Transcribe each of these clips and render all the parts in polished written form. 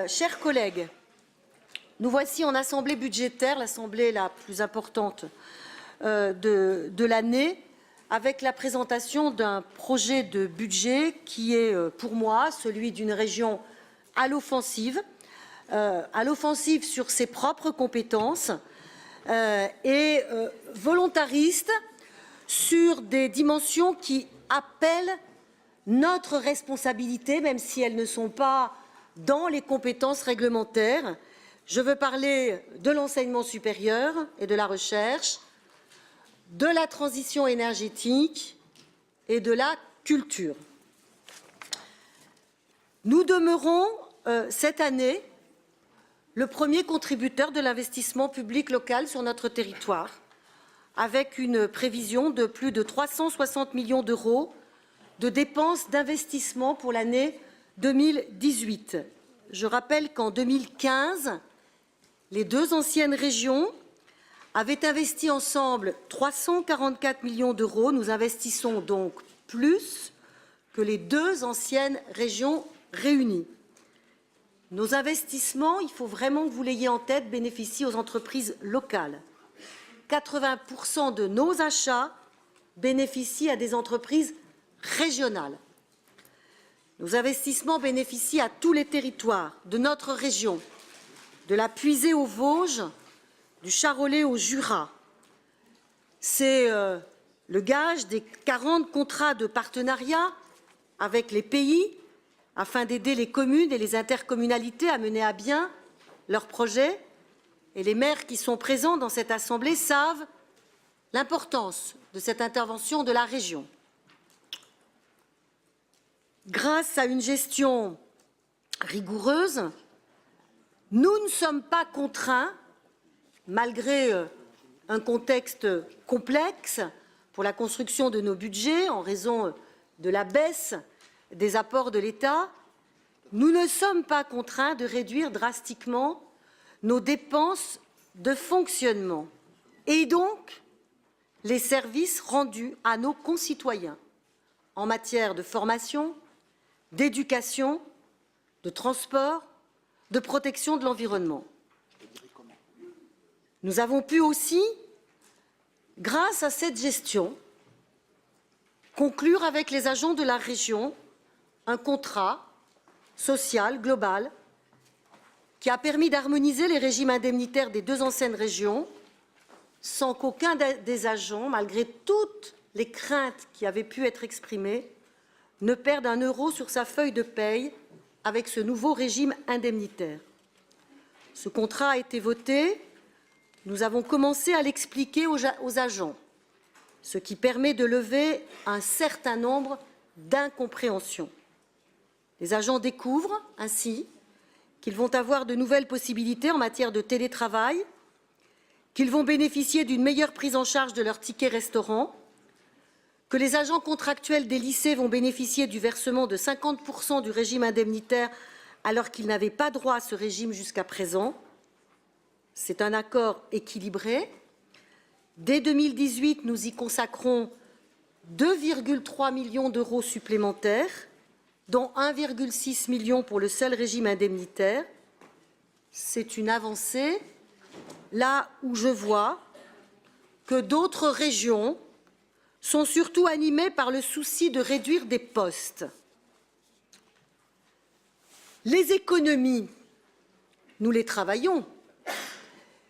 chers collègues, nous voici en assemblée budgétaire, l'assemblée la plus importante de l'année, avec la présentation d'un projet de budget qui est, pour moi, celui d'une région à l'offensive sur ses propres compétences et volontariste sur des dimensions qui appellent notre responsabilité, même si elles ne sont pas dans les compétences réglementaires. Je veux parler de l'enseignement supérieur et de la recherche, de la transition énergétique et de la culture. Nous demeurons cette année le premier contributeur de l'investissement public local sur notre territoire, avec une prévision de plus de 360 millions d'euros de dépenses d'investissement pour l'année 2018. Je rappelle qu'en 2015, les deux anciennes régions avaient investi ensemble 344 millions d'euros. Nous investissons donc plus que les deux anciennes régions réunies. Nos investissements, il faut vraiment que vous l'ayez en tête, bénéficient aux entreprises locales. 80% de nos achats bénéficient à des entreprises régionales. Nos investissements bénéficient à tous les territoires de notre région, de la Puisée aux Vosges, du Charolais au Jura. C'est le gage des 40 contrats de partenariat avec les pays afin d'aider les communes et les intercommunalités à mener à bien leurs projets. Et les maires qui sont présents dans cette assemblée savent l'importance de cette intervention de la région. Grâce à une gestion rigoureuse, nous ne sommes pas contraints, malgré un contexte complexe pour la construction de nos budgets en raison de la baisse des apports de l'État, nous ne sommes pas contraints de réduire drastiquement nos dépenses de fonctionnement et donc les services rendus à nos concitoyens en matière de formation, d'éducation, de transport, de protection de l'environnement. Nous avons pu aussi, grâce à cette gestion, conclure avec les agents de la région un contrat social global qui a permis d'harmoniser les régimes indemnitaires des deux anciennes régions sans qu'aucun des agents, malgré toutes les craintes qui avaient pu être exprimées, ne perde un euro sur sa feuille de paie avec ce nouveau régime indemnitaire. Ce contrat a été voté, nous avons commencé à l'expliquer aux agents, ce qui permet de lever un certain nombre d'incompréhensions. Les agents découvrent ainsi qu'ils vont avoir de nouvelles possibilités en matière de télétravail, qu'ils vont bénéficier d'une meilleure prise en charge de leur ticket restaurant, que les agents contractuels des lycées vont bénéficier du versement de 50% du régime indemnitaire alors qu'ils n'avaient pas droit à ce régime jusqu'à présent. C'est un accord équilibré. Dès 2018, nous y consacrons 2,3 millions d'euros supplémentaires, dont 1,6 million pour le seul régime indemnitaire. C'est une avancée, là où je vois que d'autres régions sont surtout animées par le souci de réduire des postes. Les économies, nous les travaillons,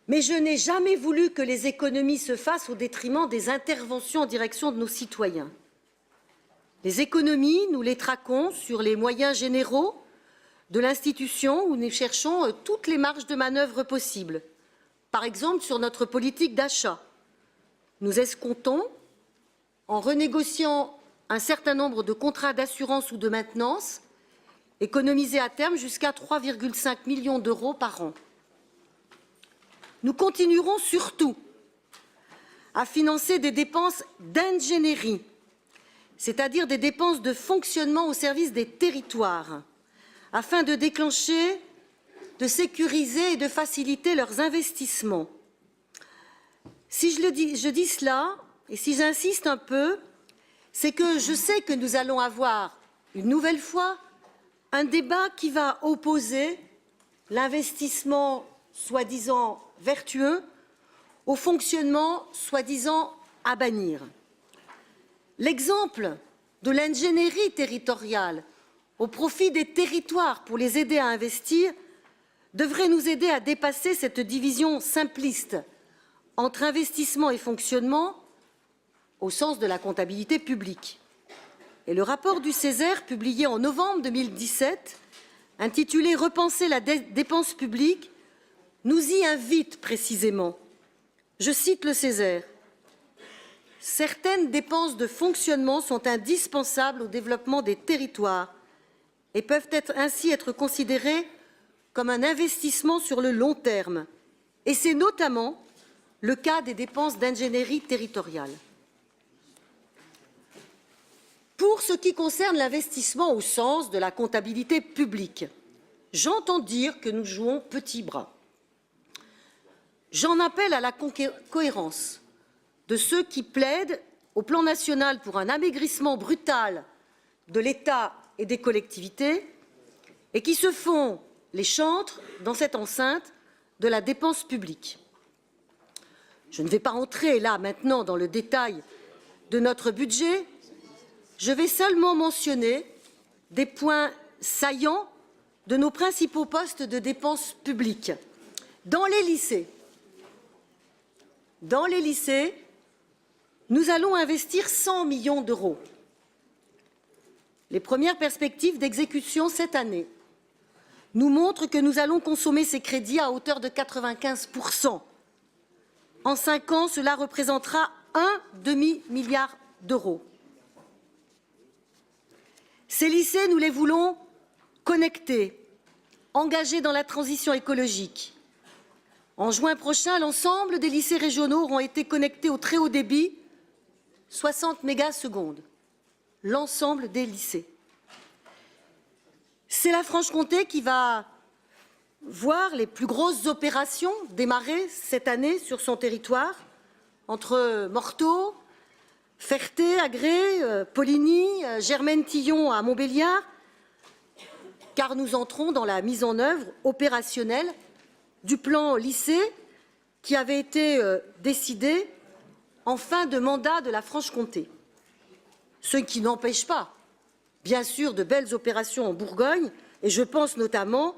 mais je n'ai jamais voulu que les économies se fassent au détriment des interventions en direction de nos citoyens. Les économies, nous les traquons sur les moyens généraux de l'institution où nous cherchons toutes les marges de manœuvre possibles. Par exemple, sur notre politique d'achat. Nous escomptons, en renégociant un certain nombre de contrats d'assurance ou de maintenance, économiser à terme jusqu'à 3,5 millions d'euros par an. Nous continuerons surtout à financer des dépenses d'ingénierie, c'est-à-dire des dépenses de fonctionnement au service des territoires, afin de déclencher, de sécuriser et de faciliter leurs investissements. Si je dis cela, et si j'insiste un peu, c'est que je sais que nous allons avoir une nouvelle fois un débat qui va opposer l'investissement soi-disant vertueux au fonctionnement soi-disant à bannir. L'exemple de l'ingénierie territoriale au profit des territoires pour les aider à investir devrait nous aider à dépasser cette division simpliste entre investissement et fonctionnement au sens de la comptabilité publique. Et le rapport du Césaire, publié en novembre 2017, intitulé « Repenser la dépense publique », nous y invite précisément. Je cite le Césaire. « Certaines dépenses de fonctionnement sont indispensables au développement des territoires et peuvent ainsi être considérées comme un investissement sur le long terme. Et c'est notamment le cas des dépenses d'ingénierie territoriale. Pour ce qui concerne l'investissement au sens de la comptabilité publique, j'entends dire que nous jouons petit bras. J'en appelle à la cohérence de ceux qui plaident au plan national pour un amaigrissement brutal de l'État et des collectivités et qui se font les chantres dans cette enceinte de la dépense publique. Je ne vais pas entrer là maintenant dans le détail de notre budget. Je vais seulement mentionner des points saillants de nos principaux postes de dépenses publiques. Dans les lycées, nous allons investir 100 millions d'euros. Les premières perspectives d'exécution cette année nous montrent que nous allons consommer ces crédits à hauteur de 95%. En 5 ans, cela représentera un demi-milliard d'euros. Ces lycées, nous les voulons connectés, engagés dans la transition écologique. En juin prochain, l'ensemble des lycées régionaux auront été connectés au très haut débit, 60 mégasecondes. L'ensemble des lycées. C'est la Franche-Comté qui va voir les plus grosses opérations démarrer cette année sur son territoire, entre Morteau, Ferté, Agré, Poligny, Germaine-Tillon à Montbéliard, car nous entrons dans la mise en œuvre opérationnelle du plan lycée qui avait été décidé en fin de mandat de la Franche-Comté. Ce qui n'empêche pas, bien sûr, de belles opérations en Bourgogne, et je pense notamment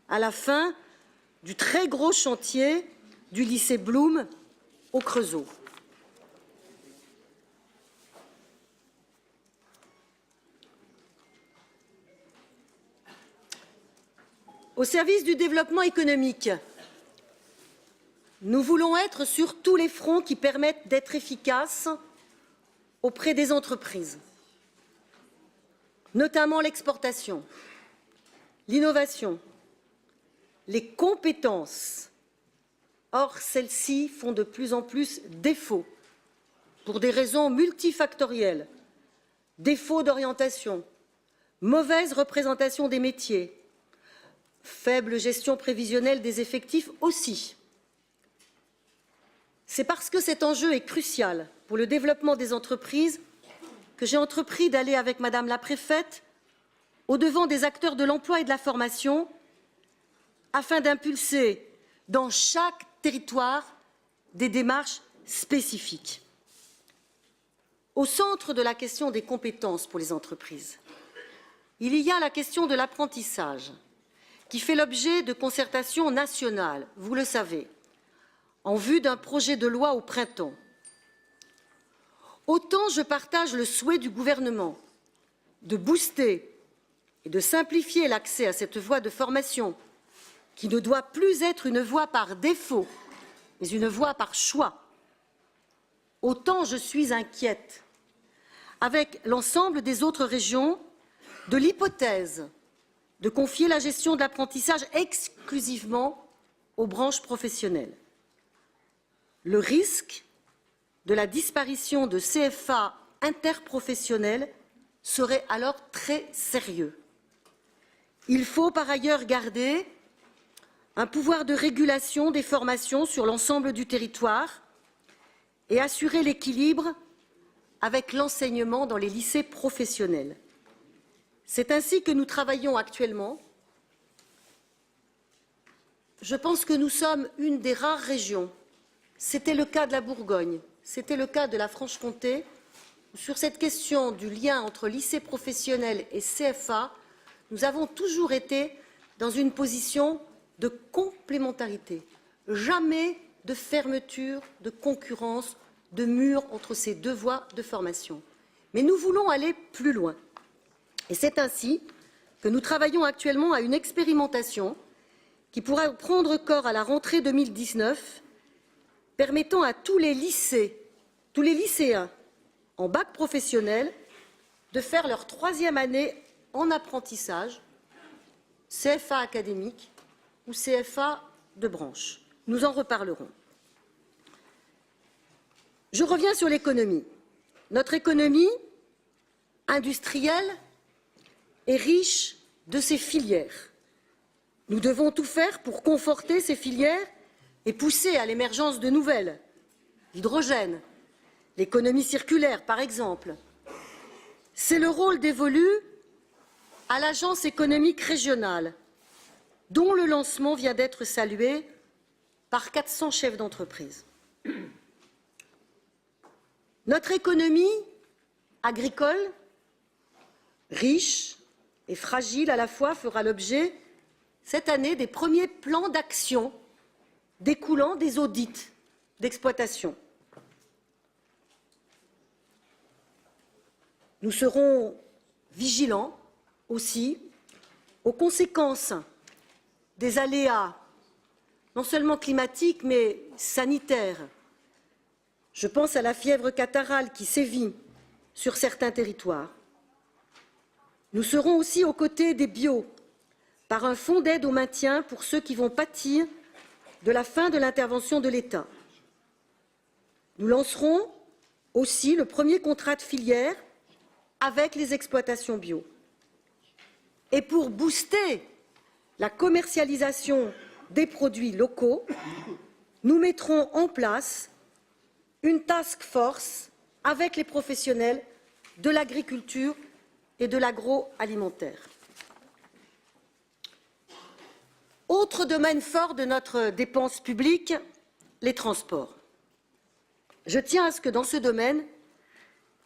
à la fin du très gros chantier du lycée Blum au Creusot. Au service du développement économique, nous voulons être sur tous les fronts qui permettent d'être efficaces auprès des entreprises, notamment l'exportation, l'innovation, les compétences. Or, celles-ci font de plus en plus défaut pour des raisons multifactorielles, défaut d'orientation, mauvaise représentation des métiers, faible gestion prévisionnelle des effectifs aussi. C'est parce que cet enjeu est crucial pour le développement des entreprises que j'ai entrepris d'aller avec Madame la Préfète au-devant des acteurs de l'emploi et de la formation afin d'impulser dans chaque territoire des démarches spécifiques. Au centre de la question des compétences pour les entreprises, il y a la question de l'apprentissage qui fait l'objet de concertations nationales, vous le savez, en vue d'un projet de loi au printemps. Autant je partage le souhait du gouvernement de booster et de simplifier l'accès à cette voie de formation qui ne doit plus être une voie par défaut, mais une voie par choix. Autant je suis inquiète, avec l'ensemble des autres régions, de l'hypothèse de confier la gestion de l'apprentissage exclusivement aux branches professionnelles. Le risque de la disparition de CFA interprofessionnels serait alors très sérieux. Il faut par ailleurs garder un pouvoir de régulation des formations sur l'ensemble du territoire et assurer l'équilibre avec l'enseignement dans les lycées professionnels. C'est ainsi que nous travaillons actuellement. Je pense que nous sommes une des rares régions, c'était le cas de la Bourgogne, c'était le cas de la Franche-Comté, où sur cette question du lien entre lycée professionnel et CFA, nous avons toujours été dans une position de complémentarité, jamais de fermeture, de concurrence, de mur entre ces deux voies de formation. Mais nous voulons aller plus loin. Et c'est ainsi que nous travaillons actuellement à une expérimentation qui pourra prendre corps à la rentrée 2019, permettant à tous les lycéens en bac professionnel de faire leur 3e année en apprentissage, CFA académique ou CFA de branche. Nous en reparlerons. Je reviens sur l'économie. Notre économie industrielle est riche de ses filières. Nous devons tout faire pour conforter ces filières et pousser à l'émergence de nouvelles. L'hydrogène, l'économie circulaire, par exemple. C'est le rôle dévolu à l'Agence économique régionale, dont le lancement vient d'être salué par 400 chefs d'entreprise. Notre économie agricole, riche et fragile à la fois, fera l'objet cette année des premiers plans d'action découlant des audits d'exploitation. Nous serons vigilants aussi aux conséquences des aléas, non seulement climatiques, mais sanitaires. Je pense à la fièvre catarrhale qui sévit sur certains territoires. Nous serons aussi aux côtés des bio, par un fonds d'aide au maintien pour ceux qui vont pâtir de la fin de l'intervention de l'État. Nous lancerons aussi le premier contrat de filière avec les exploitations bio. Et pour booster la commercialisation des produits locaux, nous mettrons en place une task force avec les professionnels de l'agriculture et de l'agroalimentaire. Autre domaine fort de notre dépense publique, les transports. Je tiens à ce que dans ce domaine,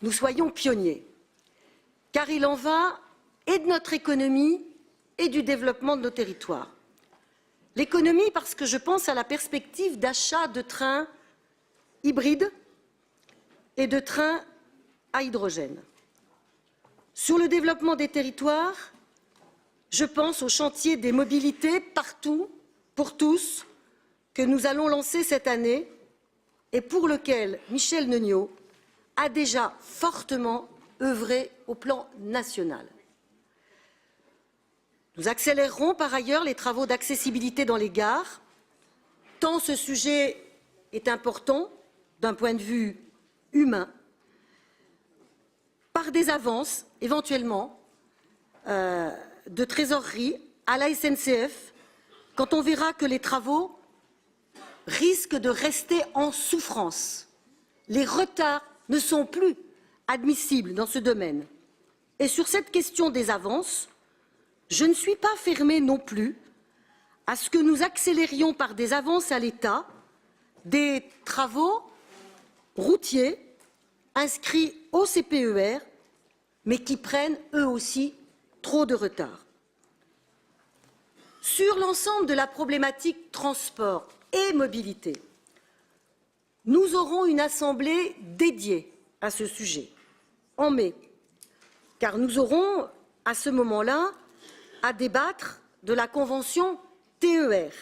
nous soyons pionniers, car il en va et de notre économie et du développement de nos territoires. L'économie, parce que je pense à la perspective d'achat de trains hybrides et de trains à hydrogène. Sur le développement des territoires, je pense au chantier des mobilités partout, pour tous, que nous allons lancer cette année et pour lequel Michel Neugnot a déjà fortement œuvré au plan national. Nous accélérerons par ailleurs les travaux d'accessibilité dans les gares, tant ce sujet est important d'un point de vue humain, par des avances éventuellement de trésorerie à la SNCF, quand on verra que les travaux risquent de rester en souffrance. Les retards ne sont plus admissibles dans ce domaine. Et sur cette question des avances, je ne suis pas fermée non plus à ce que nous accélérions par des avances à l'État des travaux routiers inscrits au CPER, mais qui prennent eux aussi trop de retard. Sur l'ensemble de la problématique transport et mobilité, nous aurons une assemblée dédiée à ce sujet en mai, car nous aurons à ce moment-là à débattre de la convention TER,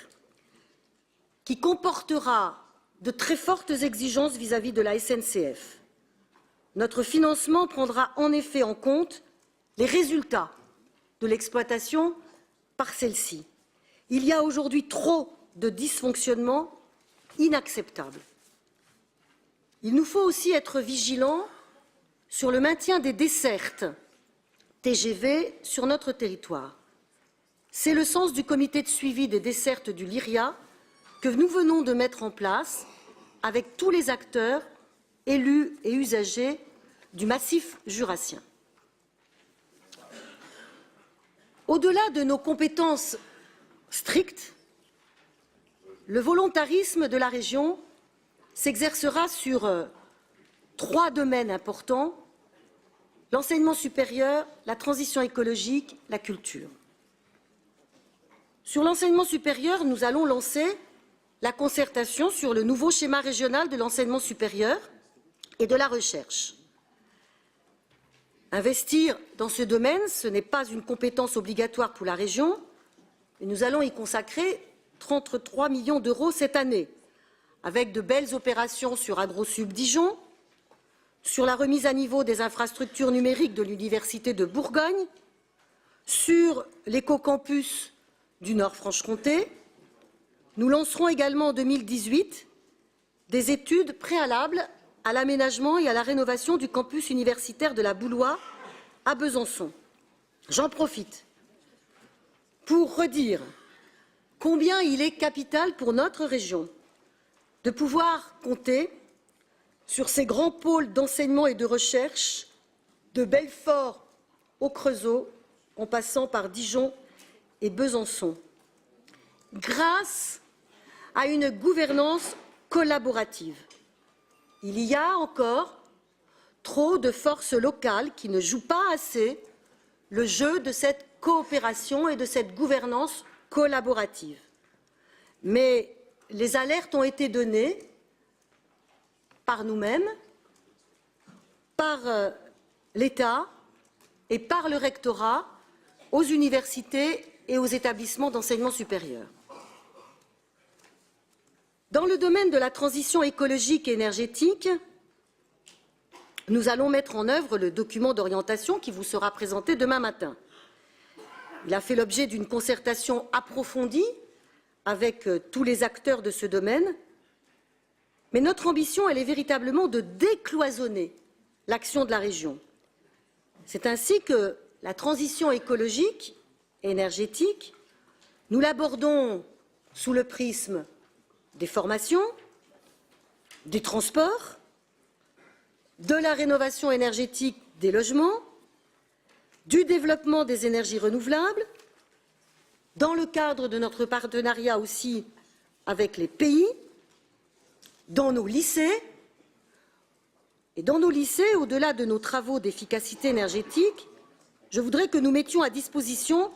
qui comportera de très fortes exigences vis-à-vis de la SNCF. Notre financement prendra en effet en compte les résultats de l'exploitation par celle-ci. Il y a aujourd'hui trop de dysfonctionnements inacceptables. Il nous faut aussi être vigilants sur le maintien des dessertes TGV sur notre territoire. C'est le sens du comité de suivi des dessertes du Lyria que nous venons de mettre en place avec tous les acteurs, élus et usagers du massif jurassien. Au-delà de nos compétences strictes, le volontarisme de la région s'exercera sur 3 domaines importants: l'enseignement supérieur, la transition écologique, la culture. Sur l'enseignement supérieur, nous allons lancer la concertation sur le nouveau schéma régional de l'enseignement supérieur et de la recherche. Investir dans ce domaine, ce n'est pas une compétence obligatoire pour la région, et nous allons y consacrer 33 millions d'euros cette année, avec de belles opérations sur AgroSub Dijon, sur la remise à niveau des infrastructures numériques de l'Université de Bourgogne, sur l'écocampus du Nord-Franche-Comté. Nous lancerons également en 2018 des études préalables à l'aménagement et à la rénovation du campus universitaire de la Boulois à Besançon. J'en profite pour redire combien il est capital pour notre région de pouvoir compter sur ces grands pôles d'enseignement et de recherche, de Belfort au Creusot, en passant par Dijon et Besançon, grâce à une gouvernance collaborative. Il y a encore trop de forces locales qui ne jouent pas assez le jeu de cette coopération et de cette gouvernance collaborative. Mais les alertes ont été données par nous-mêmes, par l'État et par le rectorat aux universités et aux établissements d'enseignement supérieur. Dans le domaine de la transition écologique et énergétique, nous allons mettre en œuvre le document d'orientation qui vous sera présenté demain matin. Il a fait l'objet d'une concertation approfondie avec tous les acteurs de ce domaine, mais notre ambition, elle est véritablement de décloisonner l'action de la région. C'est ainsi que la transition écologique et énergétique, nous l'abordons sous le prisme des formations, des transports, de la rénovation énergétique des logements, du développement des énergies renouvelables, dans le cadre de notre partenariat aussi avec les pays, dans nos lycées. Et dans nos lycées, au-delà de nos travaux d'efficacité énergétique, je voudrais que nous mettions à disposition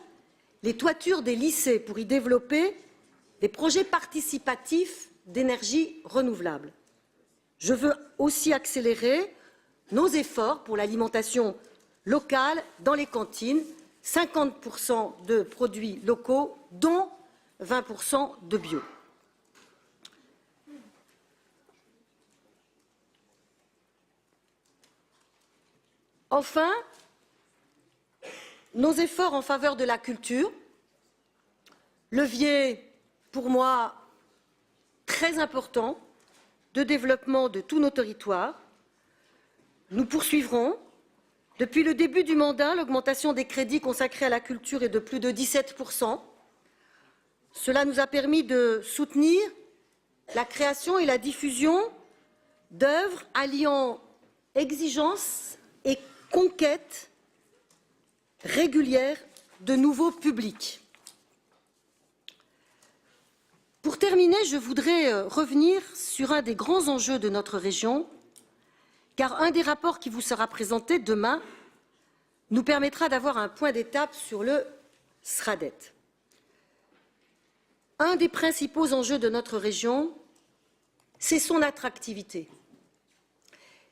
les toitures des lycées pour y développer des projets participatifs d'énergie renouvelable. Je veux aussi accélérer nos efforts pour l'alimentation locale dans les cantines, 50% de produits locaux, dont 20% de bio. Enfin, nos efforts en faveur de la culture, levier pour moi très important de développement de tous nos territoires. Nous poursuivrons. Depuis le début du mandat, l'augmentation des crédits consacrés à la culture est de plus de 17%. Cela nous a permis de soutenir la création et la diffusion d'œuvres alliant exigence et conquête régulière de nouveaux publics. Pour terminer, je voudrais revenir sur un des grands enjeux de notre région, car un des rapports qui vous sera présenté demain nous permettra d'avoir un point d'étape sur le SRADET. Un des principaux enjeux de notre région, c'est son attractivité.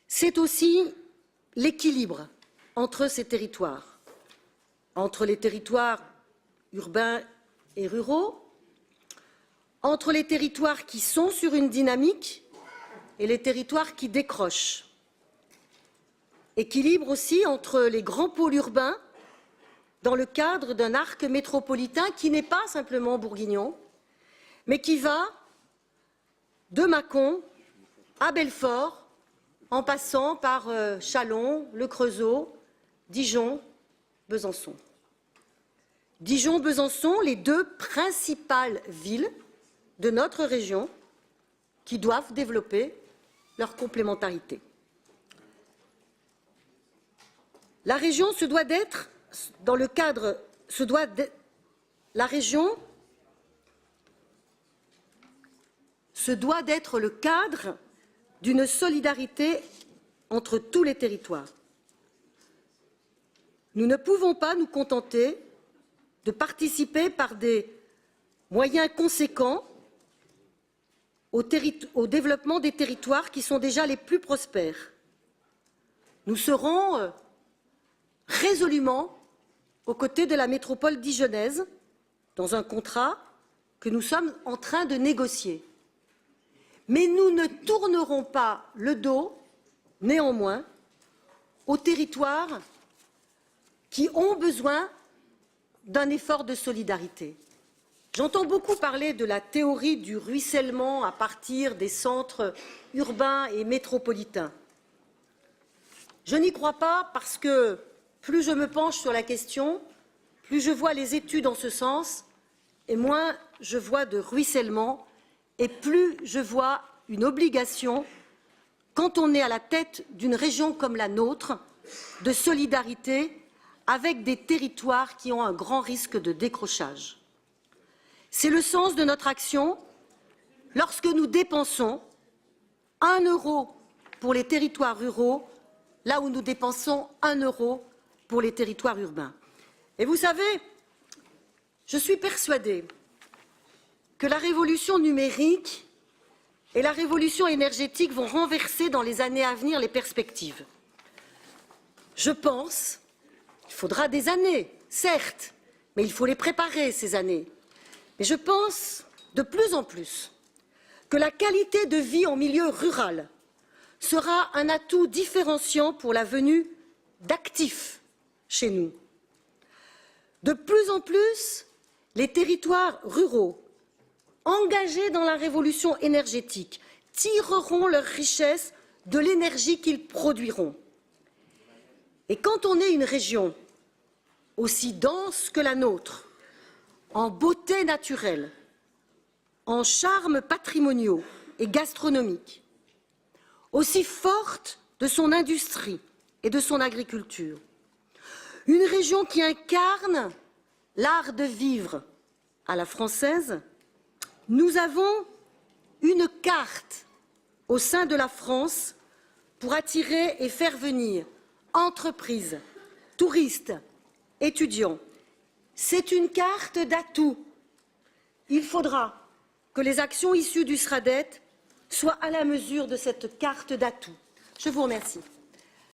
C'est aussi l'équilibre entre ces territoires, entre les territoires urbains et ruraux, entre les territoires qui sont sur une dynamique et les territoires qui décrochent. Équilibre aussi entre les grands pôles urbains dans le cadre d'un arc métropolitain qui n'est pas simplement bourguignon, mais qui va de Mâcon à Belfort, en passant par Châlons, le Creusot, Dijon, Besançon. Dijon, Besançon, les deux principales villes de notre région qui doivent développer leur complémentarité. La région se doit d'être, dans le cadre la région se doit d'être le cadre d'une solidarité entre tous les territoires. Nous ne pouvons pas nous contenter de participer par des moyens conséquents au développement des territoires qui sont déjà les plus prospères. Nous serons résolument aux côtés de la métropole dijonnaise dans un contrat que nous sommes en train de négocier. Mais nous ne tournerons pas le dos, néanmoins, aux territoires qui ont besoin d'un effort de solidarité. J'entends beaucoup parler de la théorie du ruissellement à partir des centres urbains et métropolitains. Je n'y crois pas parce que plus je me penche sur la question, plus je vois les études en ce sens et moins je vois de ruissellement et plus je vois une obligation, quand on est à la tête d'une région comme la nôtre, de solidarité avec des territoires qui ont un grand risque de décrochage. C'est le sens de notre action lorsque nous dépensons 1 euro pour les territoires ruraux, là où nous dépensons 1 euro pour les territoires urbains. Et vous savez, je suis persuadée que la révolution numérique et la révolution énergétique vont renverser dans les années à venir les perspectives. Je pense qu'il faudra des années, certes, mais il faut les préparer, ces années. Mais je pense de plus en plus que la qualité de vie en milieu rural sera un atout différenciant pour la venue d'actifs chez nous. De plus en plus, les territoires ruraux engagés dans la révolution énergétique tireront leur richesse de l'énergie qu'ils produiront. Et quand on est une région aussi dense que la nôtre, en beauté naturelle, en charmes patrimoniaux et gastronomiques, aussi forte de son industrie et de son agriculture, une région qui incarne l'art de vivre à la française, nous avons une carte au sein de la France pour attirer et faire venir entreprises, touristes, étudiants. C'est une carte d'atouts. Il faudra que les actions issues du SRADDET soient à la mesure de cette carte d'atouts. Je vous remercie.